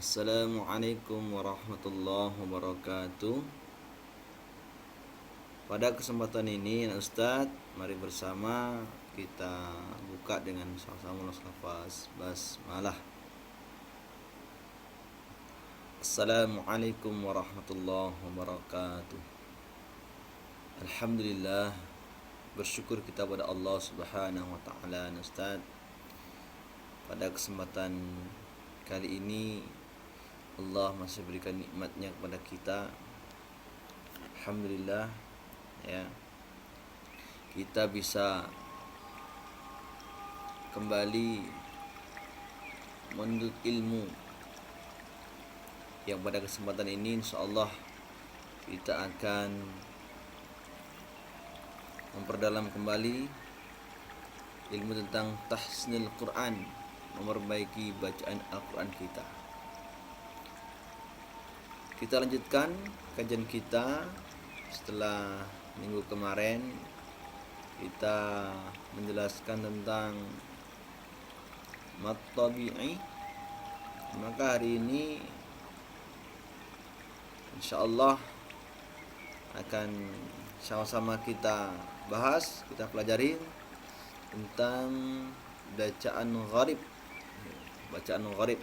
Assalamualaikum warahmatullahi wabarakatuh. Pada kesempatan ini Ustadz, mari bersama kita buka dengan sama-sama lafaz basmalah. Assalamualaikum warahmatullahi wabarakatuh. Alhamdulillah, bersyukur kita pada Allah Subhanahu wa taala Ustadz. Pada kesempatan kali ini Allah masih berikan nikmatnya kepada kita. Alhamdulillah, ya, kita bisa kembali menuntut ilmu yang pada kesempatan ini insyaallah kita akan memperdalam kembali ilmu tentang tahsinul Quran, memperbaiki bacaan Al-Quran kita. Kita lanjutkan kajian kita setelah minggu kemarin kita menjelaskan tentang mat tabi'i. Maka hari ini insyaallah akan sama-sama kita bahas, kita pelajari tentang bacaan gharib. Bacaan gharib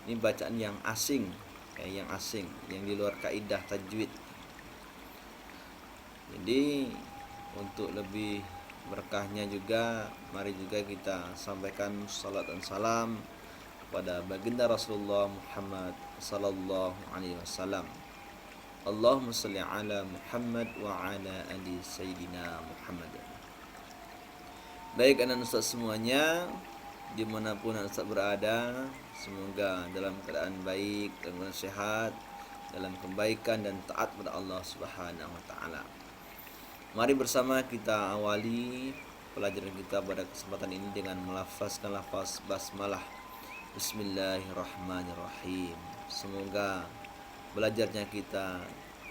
ini bacaan yang asing, yang di luar kaidah tajwid. Jadi untuk lebih berkahnya juga, mari juga kita sampaikan salat dan salam kepada baginda Rasulullah Muhammad sallallahu alaihi wasallam. Allahumma shalli ala Muhammad wa ala ali sayyidina Muhammad. Baik anak ustaz semuanya, dimanapun anak ustaz berada, semoga dalam keadaan baik, dalam keadaan sehat, dalam kebaikan dan taat pada Allah Subhanahu wa taala. Mari bersama kita awali pelajaran kita pada kesempatan ini dengan melafazkan lafaz basmalah. Bismillahirrahmanirrahim. Semoga belajarnya kita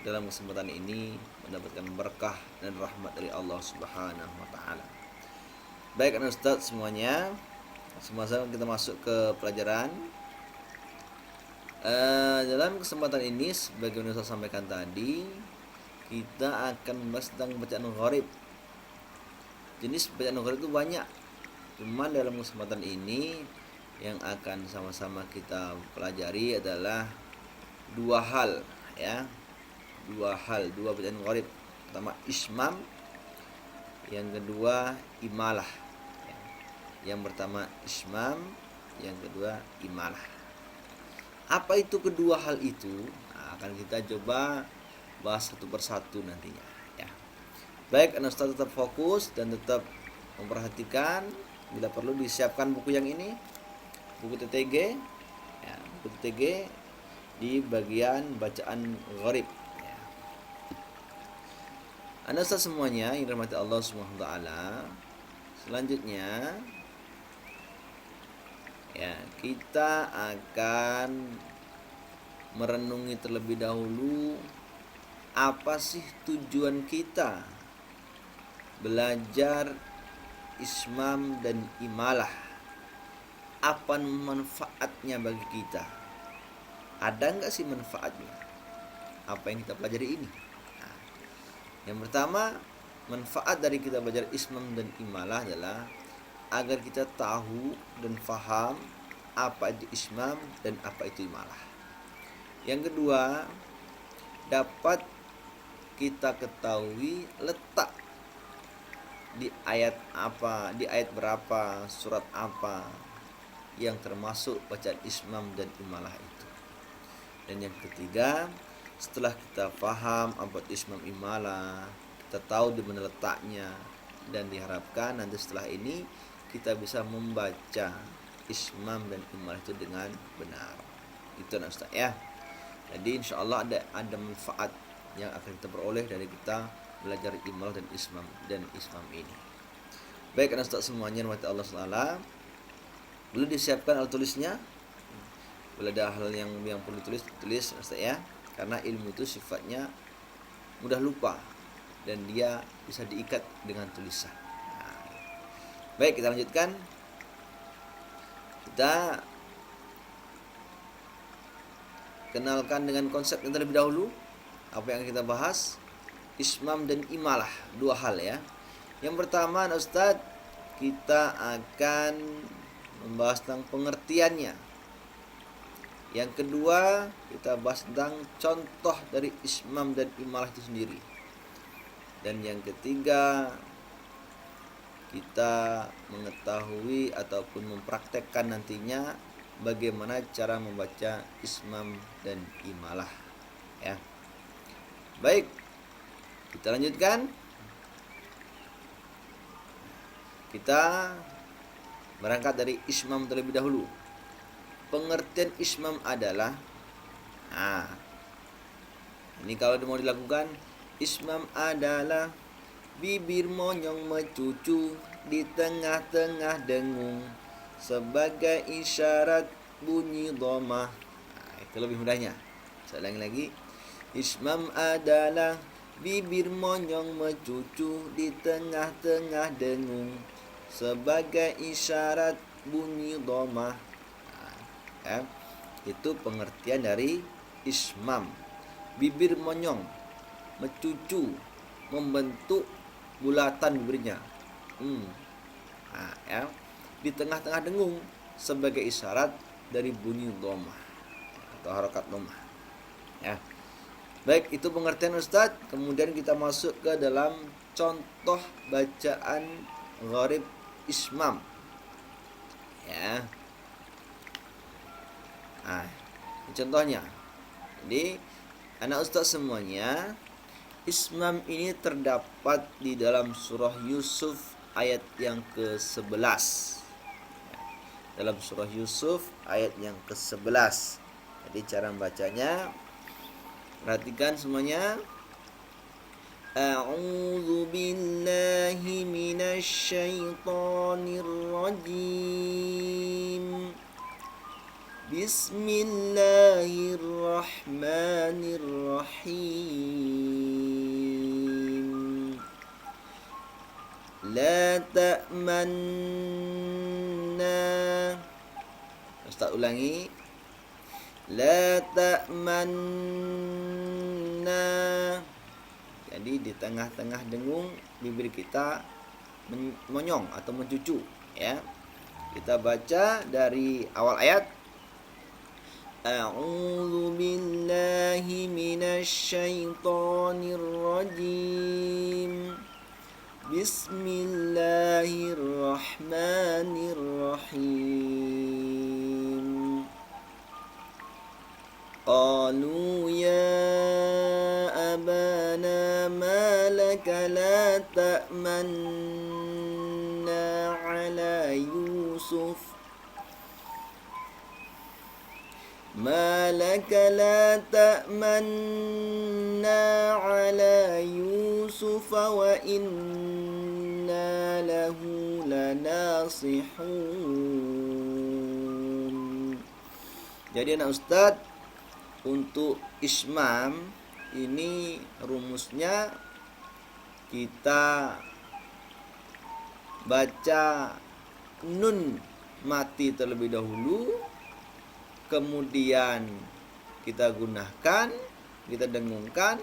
dalam kesempatan ini mendapatkan berkah dan rahmat dari Allah Subhanahu wa taala. Baik anak ustaz semuanya, sama-sama kita masuk ke pelajaran. Dalam kesempatan ini, sebagaimana saya sampaikan tadi, kita akan membahas tentang bacaan gharib. Jenis bacaan gharib itu banyak. Cuman dalam kesempatan ini yang akan sama-sama kita pelajari adalah dua hal, ya. Dua bacaan gharib. Pertama ismam, yang kedua imalah. Yang pertama ismam, yang kedua imalah. Apa itu kedua hal itu? Akan kita coba bahas satu persatu nantinya, ya. Baik, anak ustaz tetap fokus dan tetap memperhatikan. Bila perlu disiapkan buku yang ini, buku TTG, ya, buku TTG di bagian bacaan gharib, ya. Anak ustaz semuanya yang dirahmati Allah Subhanahu wa taala, selanjutnya ya, kita akan merenungi terlebih dahulu apa sih tujuan kita belajar ismam dan imalah. Apa manfaatnya bagi kita? Ada nggak sih manfaatnya apa yang kita pelajari ini? Nah, yang pertama, manfaat dari kita belajar ismam dan imalah adalah agar kita tahu dan faham apa itu ismam dan apa itu imalah. Yang kedua, dapat kita ketahui letak di ayat apa, di ayat berapa, surat apa yang termasuk bacaan ismam dan imalah itu. Dan yang ketiga, setelah kita faham apa itu ismam imalah, kita tahu di mana letaknya, dan diharapkan nanti setelah ini kita bisa membaca ismam dan imalah itu dengan benar. Itu nah Ustaz, ya. Jadi insyaallah ada manfaat yang akan kita peroleh dari kita belajar imalah dan ismam ini. Baik anak Ustaz semuanya, rahmati Allah Subhanahu. Boleh disiapkan alat tulisnya. Bila ada hal yang perlu tulis Ustaz, ya. Karena ilmu itu sifatnya mudah lupa dan dia bisa diikat dengan tulisan. Baik, kita lanjutkan. Kita kenalkan dengan konsep yang terlebih dahulu. Apa yang kita bahas? Ismam dan imalah, dua hal ya. Yang pertama, Ustadz, kita akan membahas tentang pengertiannya. Yang kedua, kita bahas tentang contoh dari ismam dan imalah itu sendiri. Dan yang ketiga, kita mengetahui ataupun mempraktekkan nantinya bagaimana cara membaca ismam dan imalah ya. Baik, kita lanjutkan. Kita berangkat dari ismam terlebih dahulu. Pengertian ismam adalah ini kalau mau dilakukan, ismam adalah bibir monyong mencucu di tengah-tengah dengung sebagai isyarat bunyi dhamma. Itu lebih mudahnya. Saya ulangi lagi. Ismam adalah bibir monyong mencucu di tengah-tengah dengung sebagai isyarat bunyi dhamma. Itu pengertian dari ismam. Bibir monyong mencucu, membentuk bulatan bibirnya. Di tengah-tengah dengung sebagai isyarat dari bunyi dhammah atau harokat dhammah. Ya. Baik, itu pengertian Ustadz. Kemudian kita masuk ke dalam contoh bacaan gharib ismam. Ya. Ini contohnya. Jadi, anak Ustadz semuanya, ismam ini terdapat di dalam surah Yusuf ayat yang ke-11. Dalam surah Yusuf ayat yang ke-11. Jadi cara membacanya, perhatikan semuanya. A'udzu billahi minasy syaithanir rajim. Bismillahirrahmanirrahim. La ta'manna. Ustaz ulangi. La ta'manna. Jadi di tengah-tengah dengung bibir kita monyong atau mencucu ya. Kita baca dari awal ayat. A'udzu billahi minasy syaithanir rajim. Bismillahirrahmanirrahim. Qalu ya abana ma laka la ta'manna ala Yusuf. Ma laka la ta'manna ala Yusuf wa inna lahu lanasihun. Jadi anak Ustadz, untuk ismam ini rumusnya kita baca nun mati terlebih dahulu, kemudian kita gunakan, kita dengungkan,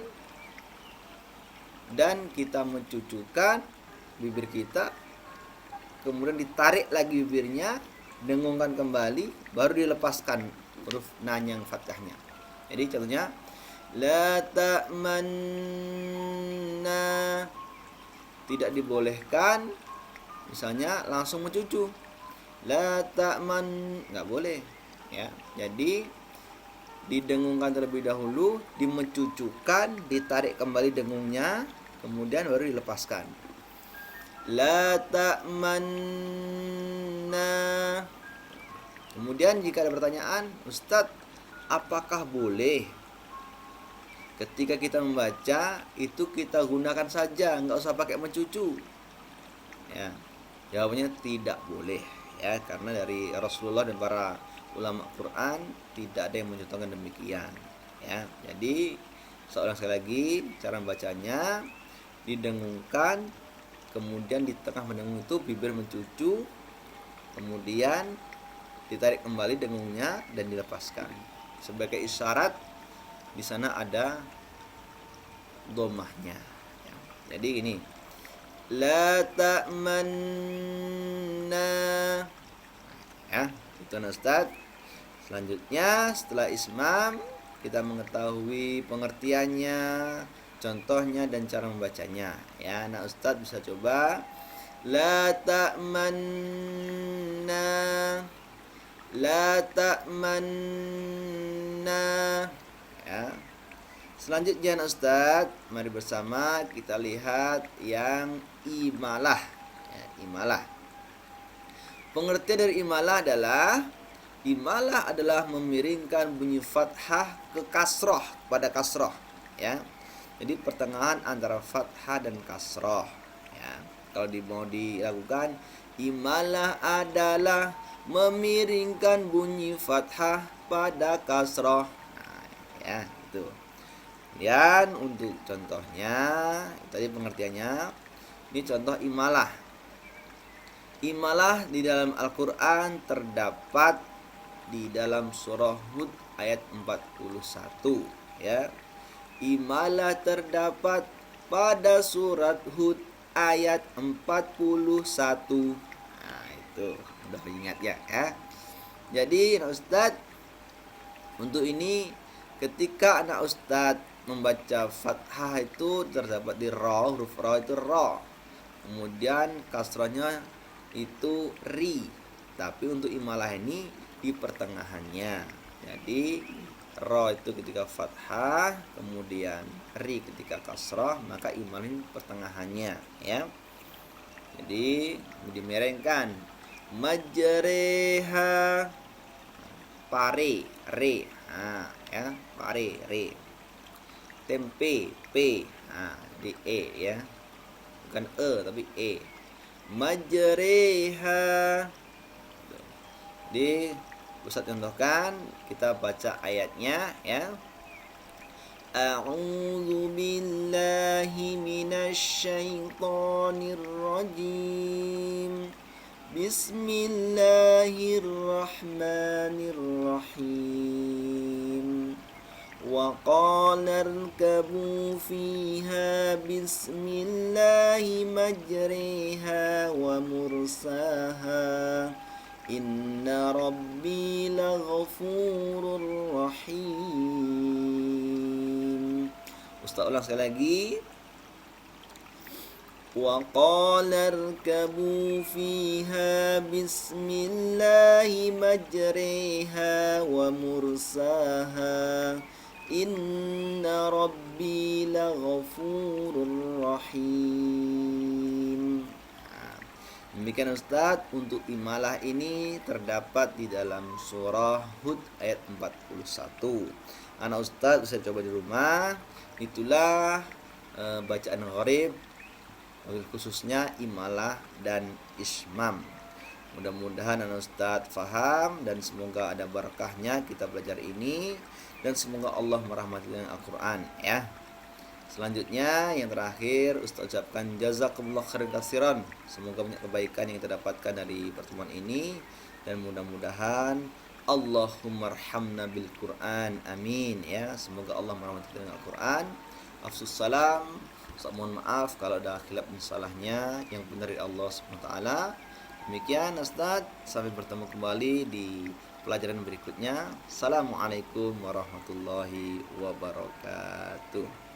dan kita mencucukan bibir kita, kemudian ditarik lagi bibirnya, dengungkan kembali, baru dilepaskan huruf nan yang fathahnya. Jadi contohnya la ta'manna, tidak dibolehkan misalnya langsung mencucu. La ta'man, enggak boleh ya. Jadi didengungkan terlebih dahulu, dimencucukan, ditarik kembali dengungnya, kemudian baru dilepaskan. La ta'manna. Kemudian jika ada pertanyaan, Ustadz, apakah boleh ketika kita membaca itu kita gunakan saja, nggak usah pakai mencucu? Ya, jawabannya tidak boleh ya, karena dari Rasulullah dan para ulama Quran tidak ada yang mencontohkan demikian ya. Jadi seorang sekali lagi cara membacanya, didengungkan, kemudian di tengah mendengung itu bibir mencucu, kemudian ditarik kembali dengungnya dan dilepaskan. sebagai isyarat di sana ada dhammahnya. Ya. Jadi ini la ta'manna, ya, itu Ustaz. Selanjutnya setelah ismam kita mengetahui pengertiannya, contohnya dan cara membacanya. Ya, nah Ustaz bisa coba la ta'manna, la ta'manna. Ya. Selanjutnya Ustaz, mari bersama kita lihat yang imalah. Ya, imalah. Pengertian dari imalah adalah memiringkan bunyi fathah ke kasroh pada kasroh. Ya, jadi pertengahan antara fathah dan kasroh. Ya, kalau mau dilakukan, imalah adalah memiringkan bunyi fathah pada kasroh. Nah, ya itu. Dan untuk contohnya, tadi pengertiannya, ini contoh imalah. Imalah di dalam Al-Quran terdapat di dalam surah Hud ayat 41. Ya, imalah terdapat pada surat Hud ayat 41. Nah, itu udah ingat ya. Jadi Ustaz, untuk ini ketika anak Ustadz membaca fathah itu terdapat di ra, huruf ra itu ra. Kemudian kasrahnya itu ri. Tapi untuk imalah ini di pertengahannya. Jadi ra itu ketika fathah, kemudian ri ketika kasrah, maka imalah ini pertengahannya, ya. Jadi dimerengkan majreha, pare, re. Nah, ya, pare, re. Tempe, p. Nah, di e, ya. Bukan tapi e. Majreha. Di Ustaz contohkan, kita baca ayatnya, ya. A'udzu billahi minasyaitonir rajim. Bismillahirrahmanirrahim. Wa qala irkabu fiha bismillahi majriha wa mursaha. Inna rabbi laghafurur rahim. Ustaz ulang sekali lagi. Wa qala irkabu fiha bismillahi majriha wa mursaha. Inna rabbi laghafurur rahim. Demikian Ustaz, untuk imalah ini terdapat di dalam surah Hud ayat 41. Anak Ustaz bisa coba di rumah. Itulah bacaan gharib, khususnya imalah dan ismam. Mudah-mudahan anak Ustaz faham dan semoga ada barakahnya kita belajar ini, dan semoga Allah merahmati dengan Al-Quran, ya. Selanjutnya yang terakhir Ustaz ucapkan jazakumullah khairan katsiran. Semoga banyak kebaikan yang kita dapatkan dari pertemuan ini, dan mudah-mudahan Allahumma arhamna bil Quran, amin, ya. Semoga Allah merahmati dengan Al-Quran. Afsus salam. Ustaz mohon maaf kalau ada khilaf dan salahnya, yang benar dari Allah SWT. Demikian Ustaz, sampai bertemu kembali di pelajaran berikutnya. Assalamualaikum warahmatullahi wabarakatuh.